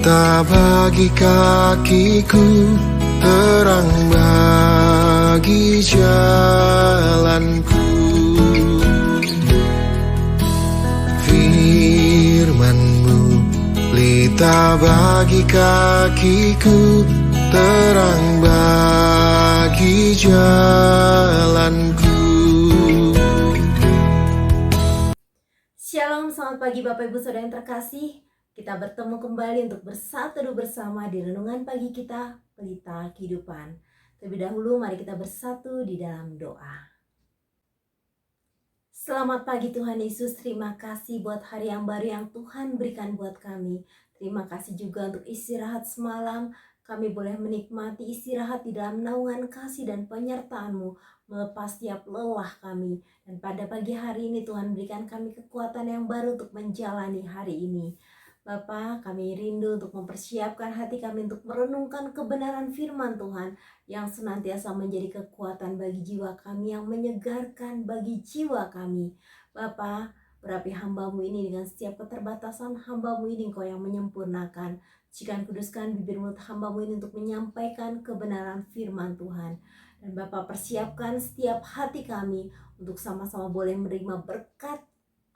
pelita bagi kakiku, terang bagi jalanku. Firman-Mu pelita bagi kakiku, terang bagi jalanku. Shalom, selamat pagi Bapak Ibu Saudara yang terkasih. Kita bertemu kembali untuk bersatu bersama di renungan pagi kita, Pelita Kehidupan. Terlebih dahulu mari kita bersatu di dalam doa. Selamat pagi Tuhan Yesus, terima kasih buat hari yang baru yang Tuhan berikan buat kami. Terima kasih juga untuk istirahat semalam. Kami boleh menikmati istirahat di dalam naungan kasih dan penyertaan-Mu, melepas setiap lelah kami. Dan pada pagi hari ini Tuhan berikan kami kekuatan yang baru untuk menjalani hari ini. Bapa, kami rindu untuk mempersiapkan hati kami untuk merenungkan kebenaran firman Tuhan yang senantiasa menjadi kekuatan bagi jiwa kami, yang menyegarkan bagi jiwa kami. Bapa, berapi hamba-Mu ini dengan setiap keterbatasan hamba-Mu ini Engkau yang menyempurnakan. Sucikan kuduskan bibir mulut hamba-Mu ini untuk menyampaikan kebenaran firman Tuhan. Dan Bapa, persiapkan setiap hati kami untuk sama-sama boleh menerima berkat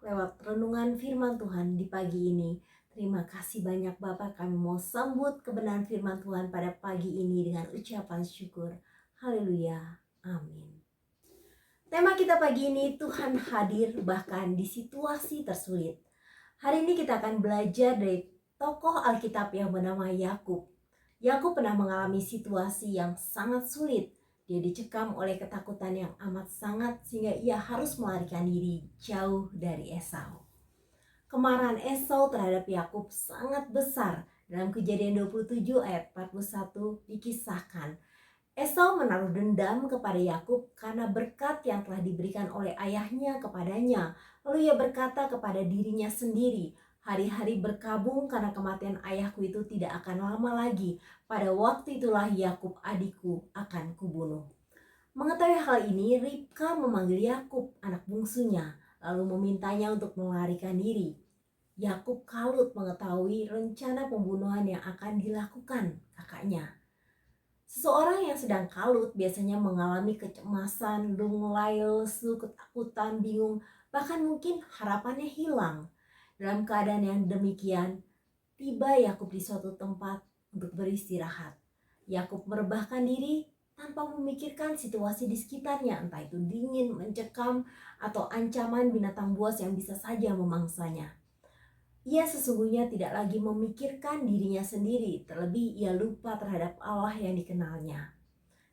lewat renungan firman Tuhan di pagi ini. Terima kasih banyak Bapak, kami mau sambut kebenaran firman Tuhan pada pagi ini dengan ucapan syukur. Haleluya, amin. Tema kita pagi ini, Tuhan hadir bahkan di situasi tersulit. Hari ini kita akan belajar dari tokoh Alkitab yang bernama Yakub. Yakub pernah mengalami situasi yang sangat sulit. Dia dicekam oleh ketakutan yang amat sangat sehingga ia harus melarikan diri jauh dari Esau. Kemarahan Esau terhadap Yakub sangat besar. Dalam Kejadian 27 ayat 41 dikisahkan, Esau menaruh dendam kepada Yakub karena berkat yang telah diberikan oleh ayahnya kepadanya. Lalu ia berkata kepada dirinya sendiri, hari-hari berkabung karena kematian ayahku itu tidak akan lama lagi. Pada waktu itulah Yakub adikku akan kubunuh. Mengetahui hal ini, Ribka memanggil Yakub anak bungsunya, lalu memintanya untuk melarikan diri. Yakub kalut mengetahui rencana pembunuhan yang akan dilakukan kakaknya. Seseorang yang sedang kalut biasanya mengalami kecemasan, lunglai, lesu, ketakutan, bingung, bahkan mungkin harapannya hilang. Dalam keadaan yang demikian, tiba Yakub di suatu tempat untuk beristirahat. Yakub merebahkan diri tanpa memikirkan situasi di sekitarnya, entah itu dingin, mencekam, atau ancaman binatang buas yang bisa saja memangsanya. Ia sesungguhnya tidak lagi memikirkan dirinya sendiri, terlebih ia lupa terhadap Allah yang dikenalnya.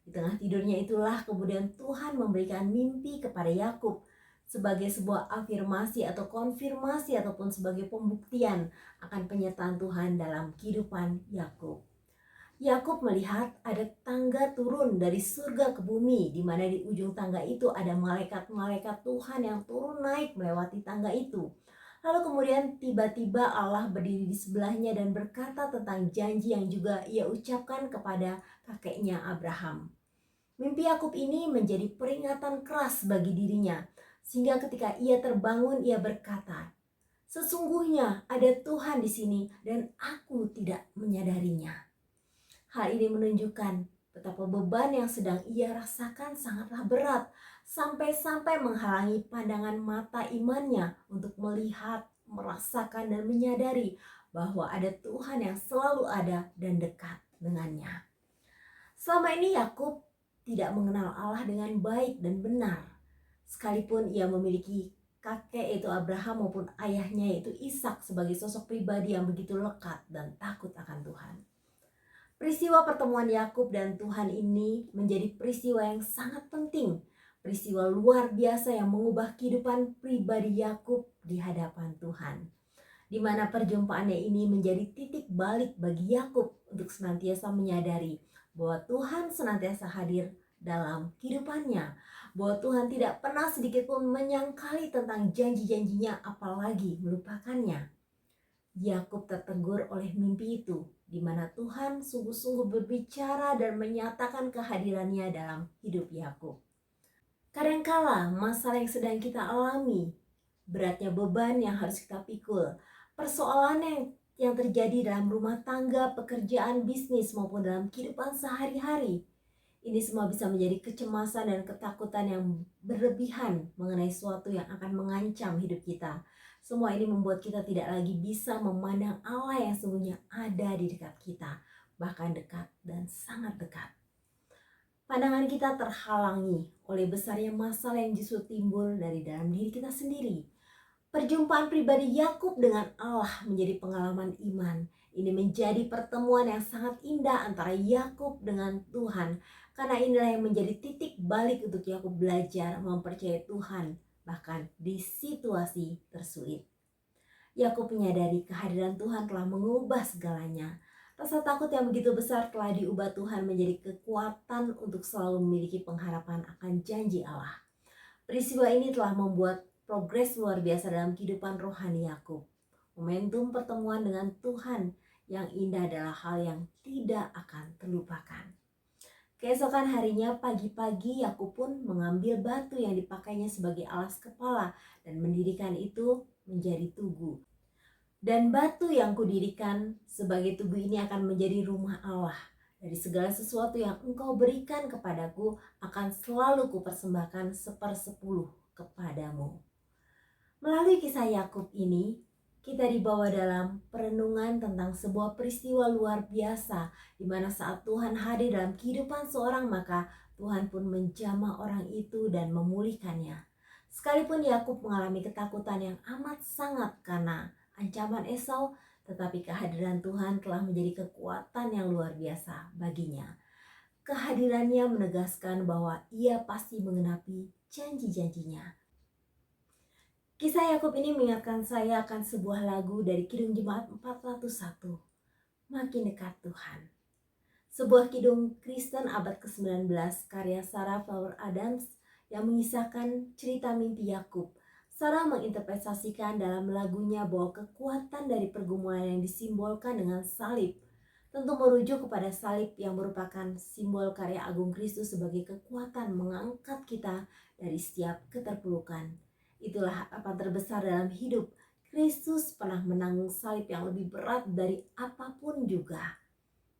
Di tengah tidurnya itulah kemudian Tuhan memberikan mimpi kepada Yakub sebagai sebuah afirmasi atau konfirmasi ataupun sebagai pembuktian akan penyertaan Tuhan dalam kehidupan Yakub. Yakub melihat ada tangga turun dari surga ke bumi, di mana di ujung tangga itu ada malaikat-malaikat Tuhan yang turun naik melewati tangga itu. Lalu kemudian tiba-tiba Allah berdiri di sebelahnya dan berkata tentang janji yang juga ia ucapkan kepada kakeknya Abraham. Mimpi Yakub ini menjadi peringatan keras bagi dirinya, sehingga ketika ia terbangun ia berkata, sesungguhnya ada Tuhan di sini dan aku tidak menyadarinya. Hal ini menunjukkan betapa beban yang sedang ia rasakan sangatlah berat, sampai-sampai menghalangi pandangan mata imannya untuk melihat, merasakan, dan menyadari bahwa ada Tuhan yang selalu ada dan dekat dengannya. Selama ini Yakub tidak mengenal Allah dengan baik dan benar, sekalipun ia memiliki kakek yaitu Abraham maupun ayahnya yaitu Ishak sebagai sosok pribadi yang begitu lekat dan takut akan Tuhan. Peristiwa pertemuan Yakub dan Tuhan ini menjadi peristiwa yang sangat penting, peristiwa luar biasa yang mengubah kehidupan pribadi Yakub di hadapan Tuhan, di mana perjumpaannya ini menjadi titik balik bagi Yakub untuk senantiasa menyadari bahwa Tuhan senantiasa hadir dalam kehidupannya, bahwa Tuhan tidak pernah sedikit pun menyangkali tentang janji-janjinya apalagi melupakannya. Yakub tertegur oleh mimpi itu, di mana Tuhan sungguh-sungguh berbicara dan menyatakan kehadirannya dalam hidup Yakub. Kadangkala masalah yang sedang kita alami, beratnya beban yang harus kita pikul, persoalan yang yang terjadi dalam rumah tangga, pekerjaan, bisnis, maupun dalam kehidupan sehari-hari. Ini semua bisa menjadi kecemasan dan ketakutan yang berlebihan mengenai sesuatu yang akan mengancam hidup kita. Semua ini membuat kita tidak lagi bisa memandang Allah yang sesungguhnya ada di dekat kita, bahkan dekat dan sangat dekat. Pandangan kita terhalangi oleh besarnya masalah yang justru timbul dari dalam diri kita sendiri. Perjumpaan pribadi Yakub dengan Allah menjadi pengalaman iman. Ini menjadi pertemuan yang sangat indah antara Yakub dengan Tuhan. Karena inilah yang menjadi titik balik untuk Yakub belajar mempercayai Tuhan, bahkan di situasi tersulit. Yakub menyadari kehadiran Tuhan telah mengubah segalanya. Rasa takut yang begitu besar telah diubah Tuhan menjadi kekuatan untuk selalu memiliki pengharapan akan janji Allah. Peristiwa ini telah membuat progres luar biasa dalam kehidupan rohani Yakub. Momentum pertemuan dengan Tuhan yang indah adalah hal yang tidak akan terlupakan. Keesokan harinya pagi-pagi Yakub pun mengambil batu yang dipakainya sebagai alas kepala dan mendirikan itu menjadi tugu. Dan batu yang kudirikan sebagai tugu ini akan menjadi rumah Allah. Dari segala sesuatu yang engkau berikan kepadaku akan selalu kupersembahkan 1/10 kepadamu. Melalui kisah Yakub ini, kita dibawa dalam perenungan tentang sebuah peristiwa luar biasa di mana saat Tuhan hadir dalam kehidupan seorang, maka Tuhan pun menjamah orang itu dan memulihkannya. Sekalipun Yakub mengalami ketakutan yang amat sangat karena ancaman Esau, tetapi kehadiran Tuhan telah menjadi kekuatan yang luar biasa baginya. Kehadirannya menegaskan bahwa ia pasti menggenapi janji-janjinya. Kisah Yakub ini mengingatkan saya akan sebuah lagu dari Kidung Jemaat 401, Makin Dekat Tuhan. Sebuah kidung Kristen abad ke-19 karya Sarah Flower Adams yang mengisahkan cerita mimpi Yakub. Sarah menginterpretasikan dalam lagunya bahwa kekuatan dari pergumulan yang disimbolkan dengan salib tentu merujuk kepada salib yang merupakan simbol karya agung Kristus sebagai kekuatan mengangkat kita dari setiap keterpurukan. Itulah apa terbesar dalam hidup. Kristus pernah menanggung salib yang lebih berat dari apapun juga.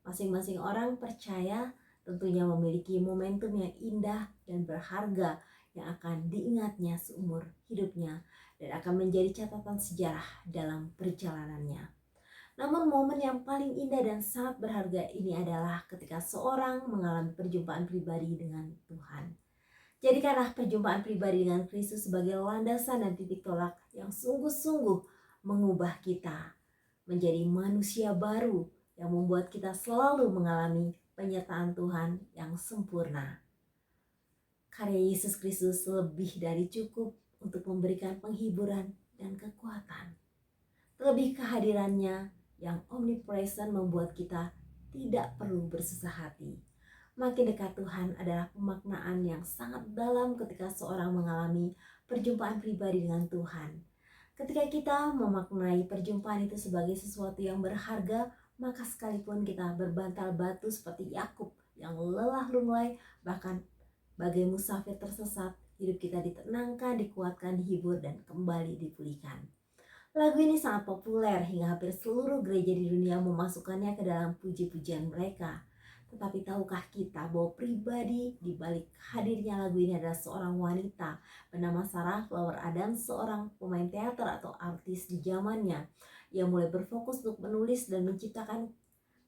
Masing-masing orang percaya tentunya memiliki momentum yang indah dan berharga yang akan diingatnya seumur hidupnya dan akan menjadi catatan sejarah dalam perjalanannya. Namun momen yang paling indah dan sangat berharga ini adalah ketika seorang mengalami perjumpaan pribadi dengan Tuhan. Jadikanlah perjumpaan pribadi dengan Kristus sebagai landasan dan titik tolak yang sungguh-sungguh mengubah kita menjadi manusia baru yang membuat kita selalu mengalami penyertaan Tuhan yang sempurna. Karya Yesus Kristus lebih dari cukup untuk memberikan penghiburan dan kekuatan. Terlebih kehadirannya yang omnipresent membuat kita tidak perlu bersusah hati. Makin dekat Tuhan adalah pemaknaan yang sangat dalam ketika seorang mengalami perjumpaan pribadi dengan Tuhan. Ketika kita memaknai perjumpaan itu sebagai sesuatu yang berharga, maka sekalipun kita berbantal batu seperti Yakub yang lelah lunglai, bahkan bagai musafir tersesat, hidup kita ditenangkan, dikuatkan, dihibur, dan kembali dipulihkan. Lagu ini sangat populer hingga hampir seluruh gereja di dunia memasukkannya ke dalam puji-pujian mereka. Tetapi tahukah kita bahwa pribadi di balik hadirnya lagu ini adalah seorang wanita bernama Sarah Flower Adams, seorang pemain teater atau artis di zamannya yang mulai berfokus untuk menulis dan menciptakan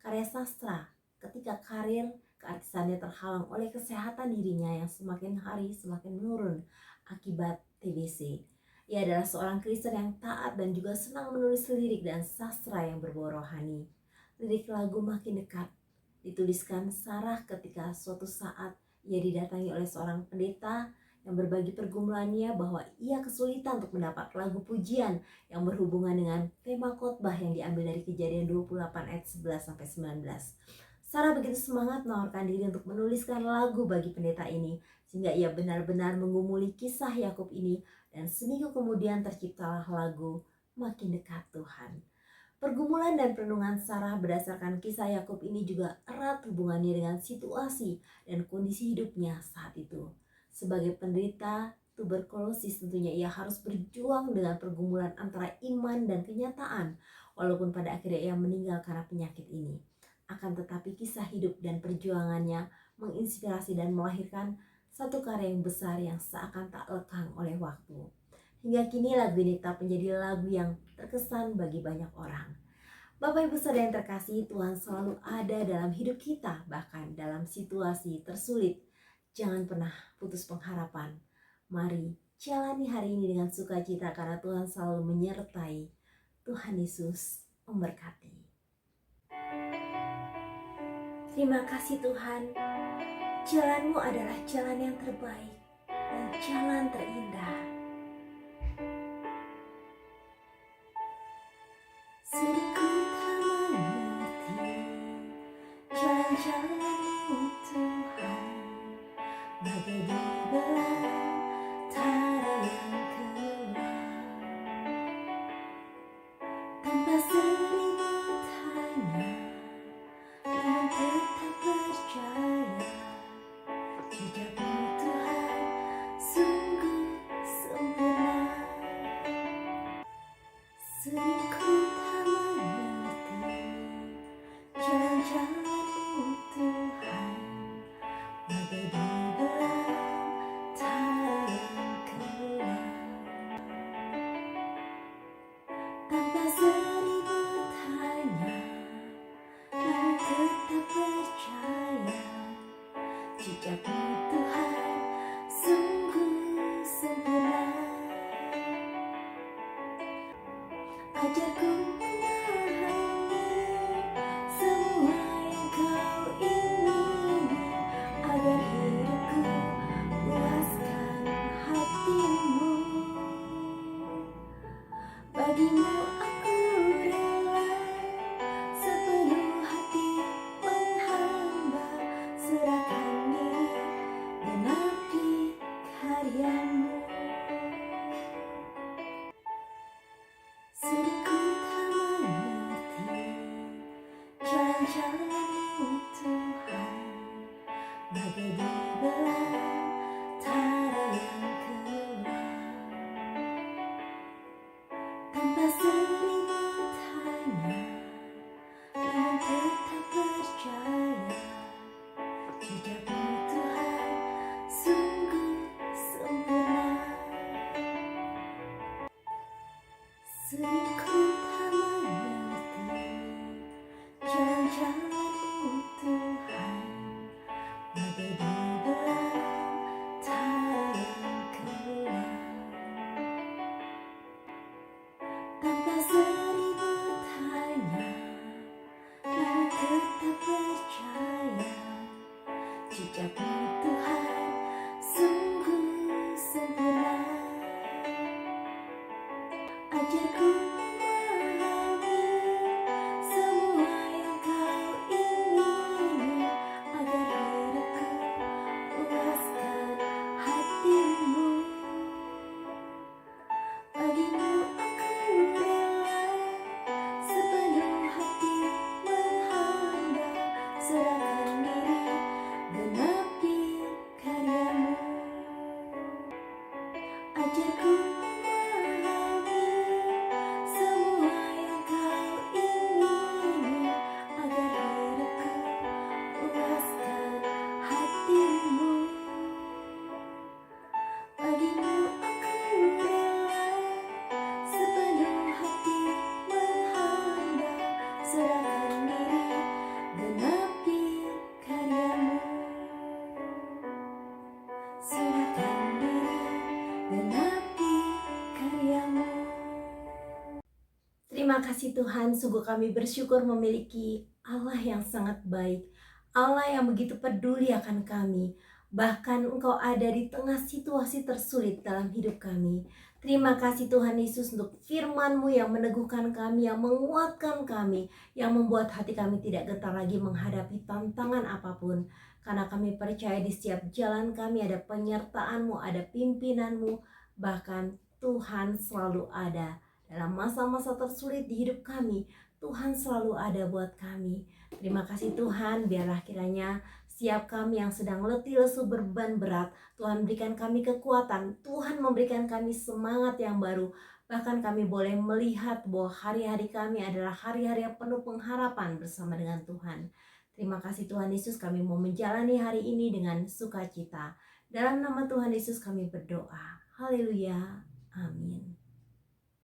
karya sastra ketika karir keartisannya terhalang oleh kesehatan dirinya yang semakin hari semakin menurun akibat TBC. Ia adalah seorang Kristen yang taat dan juga senang menulis lirik dan sastra yang berbau rohani. Lirik lagu Makin Dekat dituliskan Sarah ketika suatu saat ia didatangi oleh seorang pendeta yang berbagi pergumulannya bahwa ia kesulitan untuk mendapat lagu pujian yang berhubungan dengan tema khotbah yang diambil dari Kejadian 28 ayat 11-19. Sarah begitu semangat menawarkan diri untuk menuliskan lagu bagi pendeta ini, sehingga ia benar-benar menggumuli kisah Yakub ini, dan seminggu kemudian terciptalah lagu Makin Dekat Tuhan. Pergumulan dan perenungan Sarah berdasarkan kisah Yakub ini juga erat hubungannya dengan situasi dan kondisi hidupnya saat itu. Sebagai penderita tuberkulosis tentunya ia harus berjuang dengan pergumulan antara iman dan kenyataan. walaupun pada akhirnya ia meninggal karena penyakit ini. Akan tetapi kisah hidup dan perjuangannya menginspirasi dan melahirkan satu karya yang besar yang seakan tak lekang oleh waktu. Hingga kini lagu ini tetap menjadi lagu yang terkesan bagi banyak orang. Bapak Ibu Saudara yang terkasih, Tuhan selalu ada dalam hidup kita, bahkan dalam situasi tersulit. Jangan pernah putus pengharapan. Mari jalani hari ini dengan sukacita karena Tuhan selalu menyertai. Tuhan Yesus memberkati. Terima kasih Tuhan, jalanmu adalah jalan yang terbaik dan jalan terindah. Sudiku tak mengerti jalan-jalanmu Tuhan, bagai di belantara yang kelam. Tanpa seribu tanya, namun tetap percaya, jejakmu Tuhan sungguh sempurna. Seringku tak mengerti jalan-jalanmu Tuhan, bagai di belantara yang kelam. Tanpa seribu tanya, namun tetap percaya, jejakmu Tuhan sungguh sempurna. Ajarku memahami semua yang kau ingini, agar hidupku puaskan hatimu. Bagimu aku rela sepenuh hati menghamba, serahkan diri genapi karyamu. Sudiku tak mengerti jalan-jalanmu Tuhan, bagai di belantara yang kelam. Tanpa seribu tanya, namun tetap percaya, jejakmu Tuhan sungguh sempurna. Seringku tak mengerti jalan-jalanmu Tuhan, bagai di belantara yang kelam. Tanpa seribu tanya, namun tetap percaya, jejakmu Tuhan sungguh sempurna. Ajarku memahami semua yang kau ingini, agar hidupku puaskan hatimu. Bagimu aku rela sepenuh hati menghamba, serahkan diri genapi karyamu. Ajarku memahami semua yang kau ingini, agar hidupku puaskan hatimu. Bagimu aku rela sepenuh hati menghamba, serahkan diri genapi karyamu. Serahkan diri genapi karyamu. Terima kasih Tuhan, sungguh kami bersyukur memiliki Allah yang sangat baik, Allah yang begitu peduli akan kami. Bahkan Engkau ada di tengah situasi tersulit dalam hidup kami. Terima kasih Tuhan Yesus untuk firman-Mu yang meneguhkan kami, yang menguatkan kami, yang membuat hati kami tidak gentar lagi menghadapi tantangan apapun. Karena kami percaya di setiap jalan kami ada penyertaan-Mu, ada pimpinan-Mu, bahkan Tuhan selalu ada. Dalam masa-masa tersulit di hidup kami, Tuhan selalu ada buat kami. Terima kasih Tuhan, biarlah kiranya setiap kami yang sedang letih lesu beban berat, Tuhan berikan kami kekuatan, Tuhan memberikan kami semangat yang baru. Bahkan kami boleh melihat bahwa hari-hari kami adalah hari-hari yang penuh pengharapan bersama dengan Tuhan. Terima kasih Tuhan Yesus, kami mau menjalani hari ini dengan sukacita. Dalam nama Tuhan Yesus kami berdoa. Haleluya. Amin.